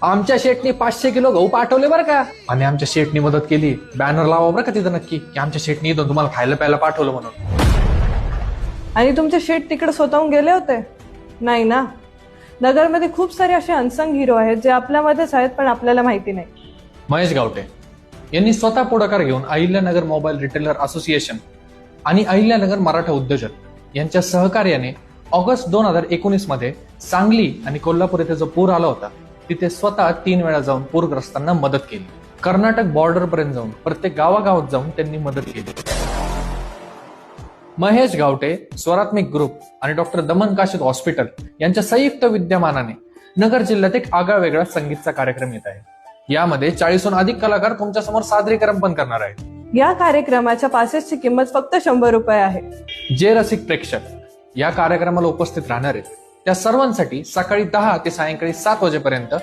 आमच्या शेटनी 500 किलो गहू पाठवले बरं का. आणि आमच्या शेटनी मदत केली. बॅनर लावा बरं का तिथं नक्की की आमच्या शेटनी इथून तुम्हाला खायला प्यायला पाठवलं म्हणून. आणि तुमचे शेट तिकडे स्वतःहून गेले होते? नाही ना. नगरमध्ये खूप सारे असे अनसंग हिरो आहेत जे आपल्यामध्येच आहेत पण आपल्याला माहिती नाही. महेश गावटे यांनी स्वतः पुढाकार घेऊन अहिल्यानगर मोबाईल रिटेलर असोसिएशन आणि अहिल्यानगर मराठा उद्योजक यांच्या सहकार्याने ऑगस्ट 2019 मध्ये सांगली आणि कोल्हापूर येथे जो पूर आला होता तिथे स्वतः 3 वेळा जाऊन पूरग्रस्तांना मदत केली. कर्नाटक बॉर्डर पर्यंत जाऊन प्रत्येक गावागावात जाऊन त्यांनी मदत केली. महेश गावटे, स्वरात्मिक ग्रुप आणि डॉक्टर दमन काशिद हॉस्पिटल यांच्या संयुक्त विद्यमानाने नगर जिल्ह्यात एक आगळा वेगळा संगीतचा कार्यक्रम येत आहे. यामध्ये 40हून अधिक कलाकार तुमच्या समोर सादरीकरण पण करणार आहेत. या कार्यक्रमाच्या पासेसची किंमत फक्त 100 रुपये आहे. जे रसिक प्रेक्षक या कार्यक्रमाला उपस्थित राहणार आहेत त्या सर्वांसाठी सकाळी 10 ते सायंकाळी 7 वाजेपर्यंत